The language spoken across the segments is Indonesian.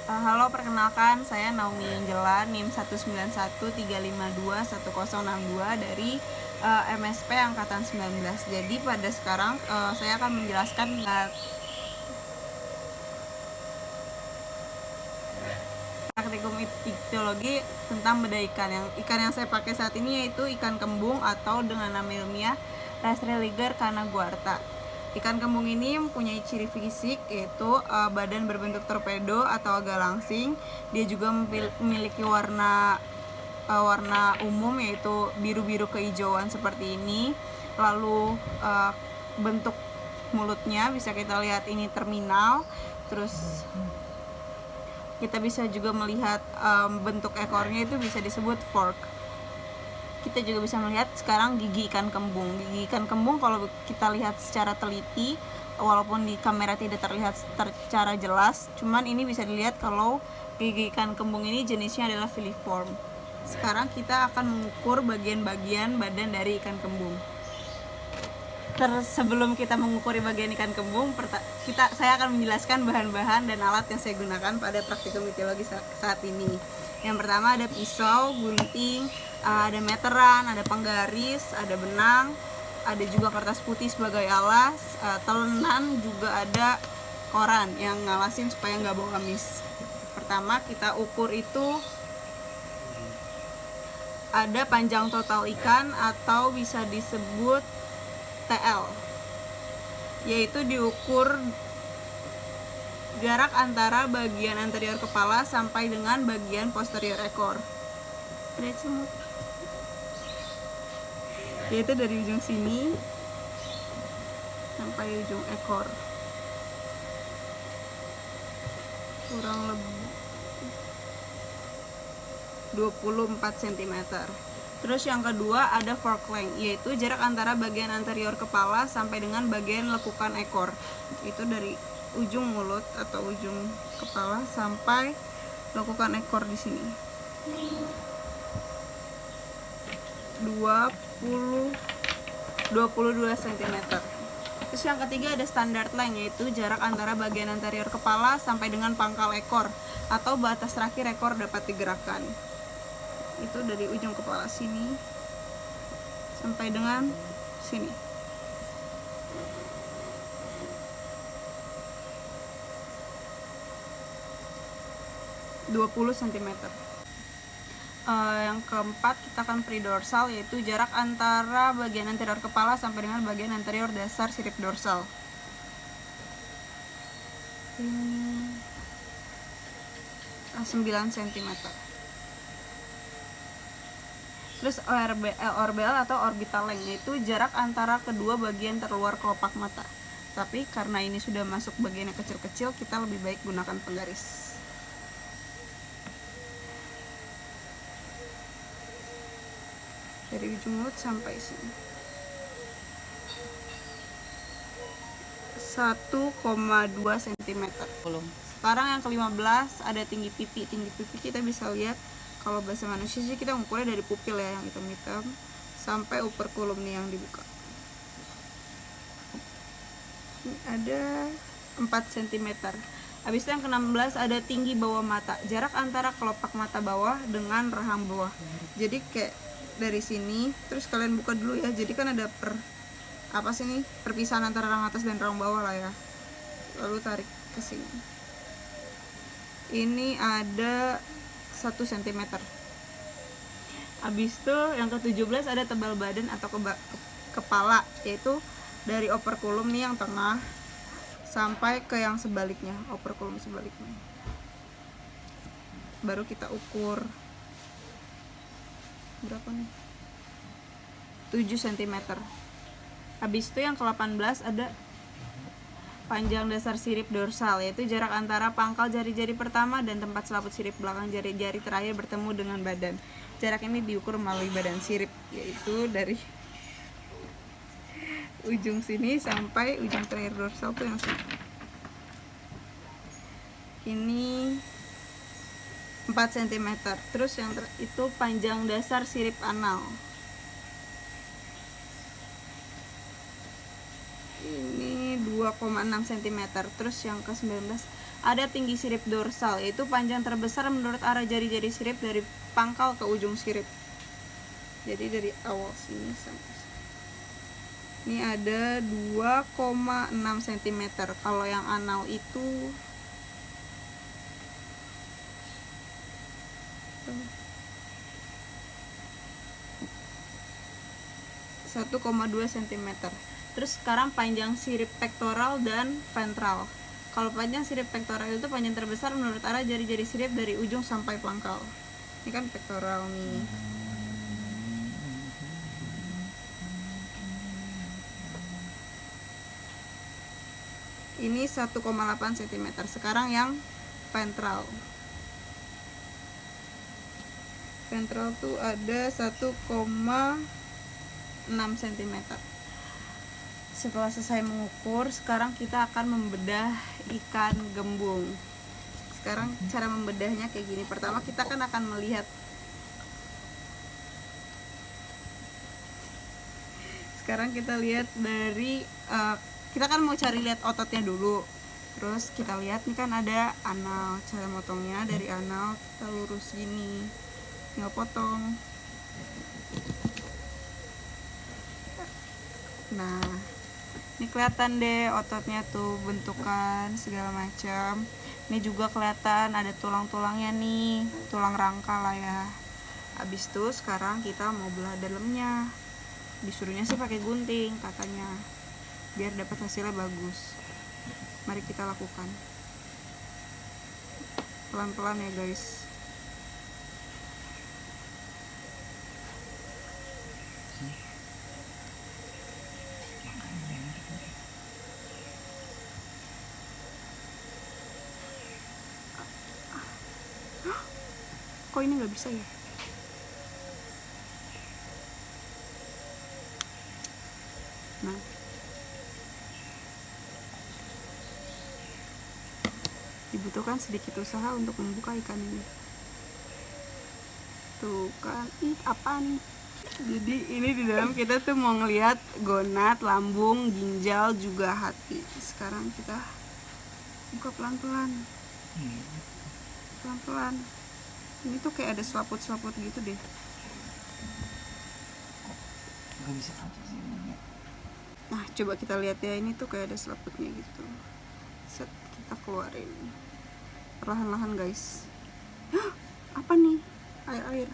Halo, perkenalkan saya Naomi Angela, NIM 19135211062 dari MSP Angkatan 19. Jadi pada sekarang saya akan menjelaskan praktikum ichthyologi tentang bedah ikan. Ikan yang saya pakai saat ini yaitu ikan kembung atau dengan nama ilmiah Rastrelliger canaguarta. Ikan kembung ini mempunyai ciri fisik yaitu badan berbentuk torpedo atau agak langsing. Dia juga memiliki warna umum yaitu biru-biru kehijauan seperti ini. Lalu bentuk mulutnya bisa kita lihat ini terminal. Terus kita bisa juga melihat bentuk ekornya itu bisa disebut fork. Kita juga bisa melihat sekarang gigi ikan kembung. Gigi ikan kembung kalau kita lihat secara teliti, walaupun di kamera tidak terlihat secara jelas, cuman ini bisa dilihat kalau gigi ikan kembung ini jenisnya adalah filiform. Sekarang kita akan mengukur bagian-bagian badan dari ikan kembung. Sebelum kita mengukuri bagian ikan kembung, saya akan menjelaskan bahan-bahan dan alat yang saya gunakan pada praktikum ichthyologi saat ini. Yang pertama ada pisau, gunting, ada meteran, ada penggaris, ada benang, ada juga kertas putih sebagai alas, telenan, juga ada koran yang ngawasin supaya nggak bau amis. Pertama kita ukur itu ada panjang total ikan atau bisa disebut TL, yaitu diukur jarak antara bagian anterior kepala sampai dengan bagian posterior ekor, yaitu dari ujung sini sampai ujung ekor, kurang lebih 24 cm. Terus yang kedua ada fork length, yaitu jarak antara bagian anterior kepala sampai dengan bagian lekukan ekor. Itu dari ujung mulut atau ujung kepala sampai lekukan ekor di sini. 22 cm. Terus yang ketiga ada standard length, yaitu jarak antara bagian anterior kepala sampai dengan pangkal ekor atau batas terakhir ekor dapat digerakkan. Itu dari ujung kepala sini sampai dengan sini. (20 cm). Yang keempat kita akan predorsal, yaitu jarak antara bagian anterior kepala sampai dengan bagian anterior dasar sirip dorsal. Ini 9 cm. Terus ORBL atau orbital length, yaitu jarak antara kedua bagian terluar kelopak mata. Tapi karena ini sudah masuk bagian yang kecil-kecil, kita lebih baik gunakan penggaris. Dari ujung mulut sampai sini 1,2 cm. Sekarang yang ke-15 ada tinggi pipi. Tinggi pipi kita bisa lihat, kalau bahasa manusia sih kita mengukurnya dari pupil ya, yang hitam-hitam sampai operculum nih yang dibuka. Ini ada 4 cm. Habis itu yang ke-16 ada tinggi bawah mata, jarak antara kelopak mata bawah dengan rahang bawah. Jadi kayak dari sini, terus kalian buka dulu ya. Jadi kan ada perpisahan antara rahang atas dan rahang bawah lah ya. Lalu tarik ke sini. Ini ada 1 cm. Habis itu yang ke-17 ada tebal badan atau kepala, yaitu dari operculum nih yang tengah sampai ke yang sebaliknya, operculum sebaliknya. Baru kita ukur berapa nih? 7 cm. Habis itu yang ke-18 ada panjang dasar sirip dorsal, yaitu jarak antara pangkal jari-jari pertama dan tempat selaput sirip belakang jari-jari terakhir bertemu dengan badan. Jarak ini diukur melalui badan sirip, yaitu dari ujung sini sampai ujung terakhir dorsal tuh yang sini. Ini 4 cm. Terus yang itu panjang dasar sirip anal. Ini 2,6 cm. Terus yang ke-19 Ada tinggi sirip dorsal, yaitu panjang terbesar menurut arah jari-jari sirip dari pangkal ke ujung sirip. Jadi dari awal sini sampai sini. Ini ada 2,6 cm. Kalau yang anal itu 1,2 cm. Terus sekarang panjang sirip pektoral dan ventral. Kalau panjang sirip pektoral itu panjang terbesar menurut arah jari-jari sirip dari ujung sampai pangkal. Ini kan pektoral nih. Ini 1,8 cm. Sekarang yang ventral. Ventral tuh ada 1,6 cm. Setelah selesai mengukur, sekarang kita akan membedah ikan gembung. Sekarang cara membedahnya kayak gini. Pertama kita kan akan melihat. Sekarang kita lihat dari kita kan mau cari lihat ototnya dulu. Terus kita lihat nih kan ada anal. Cara motongnya dari anal kita lurus gini, tinggal potong. Nah, ini kelihatan deh ototnya tuh, bentukan segala macam. Ini juga kelihatan ada tulang-tulangnya nih, tulang rangka lah ya. Habis itu sekarang kita mau belah dalamnya. Disuruhnya sih pakai gunting katanya, biar dapat hasilnya bagus. Mari kita lakukan pelan-pelan ya guys. Kok ini nggak bisa ya? Nah, dibutuhkan sedikit usaha untuk membuka ikan ini. Tuh kan, apa nih? Jadi ini di dalam kita tuh mau ngelihat gonad, lambung, ginjal, juga hati. Sekarang kita buka pelan-pelan. Pelan-pelan. Ini tuh kayak ada selaput-selaput gitu deh. Gak bisa aja sih. Nah, coba kita lihat ya, ini tuh kayak ada selaputnya gitu. Set, kita keluarin perlahan-lahan guys. Hah, apa nih? Air-air.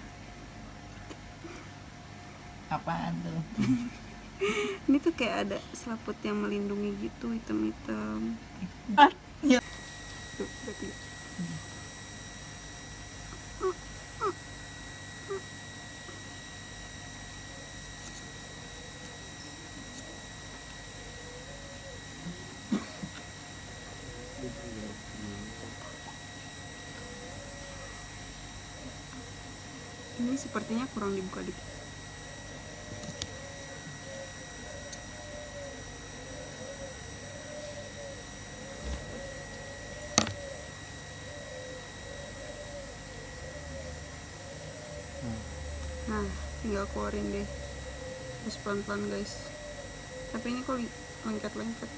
Apaan tuh? Ini tuh kayak ada selaput yang melindungi gitu, hitam-hitam. Ya. Tuh, berarti. Ini sepertinya kurang dibuka dikit. Nah, tinggal keluarin deh. Terus pelan-pelan guys. Tapi ini kok lengket-lengket.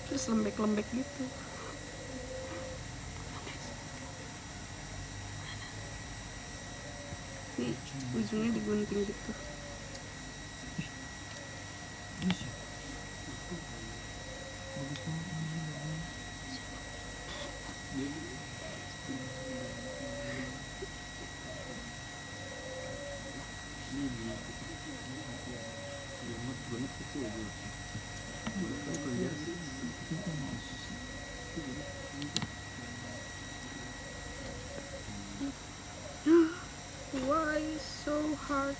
Terus lembek-lembek gitu. Ini ujungnya digunting gitu. Why so hard?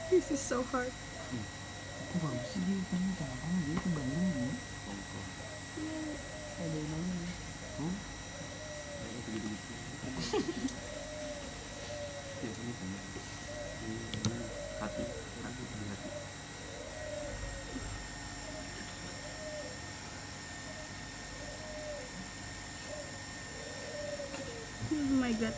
This is so hard. Kok bagus sih dia ikannya, tengah-tengah dia ke Bandung ya? Ada yang mana nih? Oh? Hati di hati. Oh my god.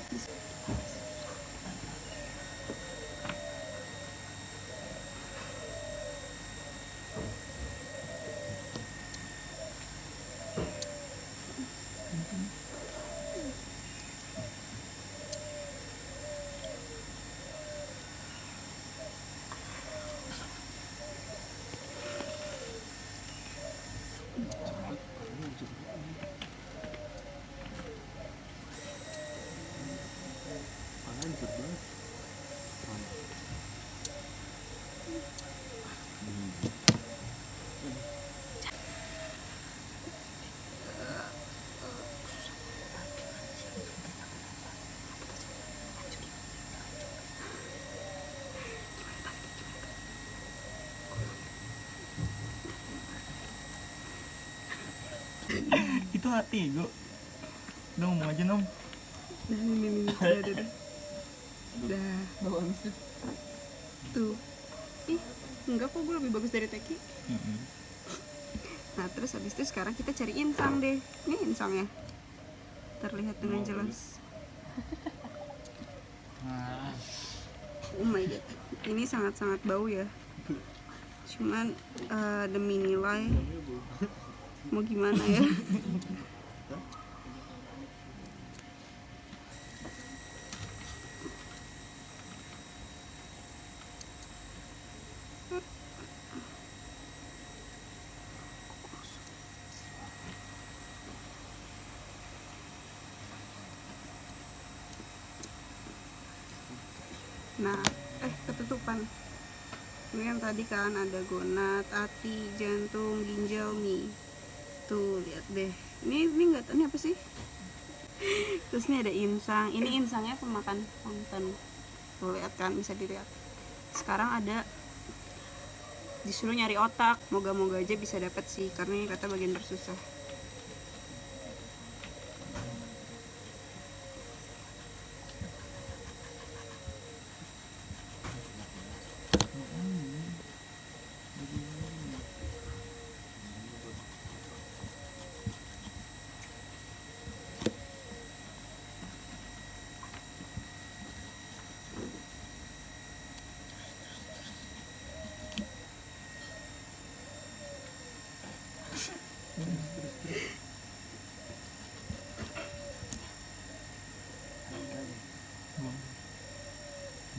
Itu hati gue. Udah ngomong aja nom. Nah, ini. Udah. Udah. Bau amis tuh. Tuh. Ih, enggak kok, gue lebih bagus dari Teki. Nah, terus habis itu sekarang kita cari insang deh. Ini insangnya. Terlihat dengan jelas. Nah, Oh my god. Ini sangat-sangat bau ya. Cuman demi nilai mau gimana ya. Nah, ketutupan. Ini yang tadi kan ada gonad, hati, jantung, ginjal, mie. Tuh, lihat deh. Ini enggak tahu ini apa sih? Terus ini ada insang. Ini insangnya pemakan plankton. Tuh, lihat kan, bisa dilihat. Sekarang ada disuruh nyari otak. Moga-moga aja bisa dapat sih, karena ini kata bagian tersusah.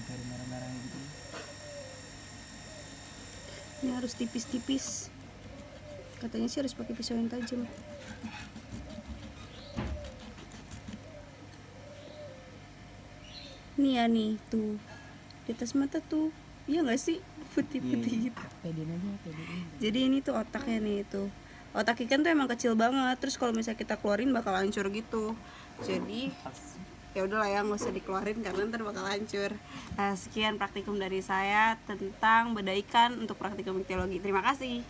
cari merah-merahnya gitu. Ini harus tipis-tipis. Katanya sih harus pakai pisau yang tajam. Nih ya nih, tuh. Di atas mata tuh. Iya nggak sih? Putih-putih gitu. Pedein aja, pedein. Jadi ini tuh otaknya nih itu. Otak ikan tuh emang kecil banget. Terus kalau misalnya kita keluarin bakal hancur gitu. Jadi ya udahlah ya, nggak usah dikeluarin karena ntar bakal hancur. Sekian praktikum dari saya tentang bedah ikan untuk praktikum iktologi. Terima kasih.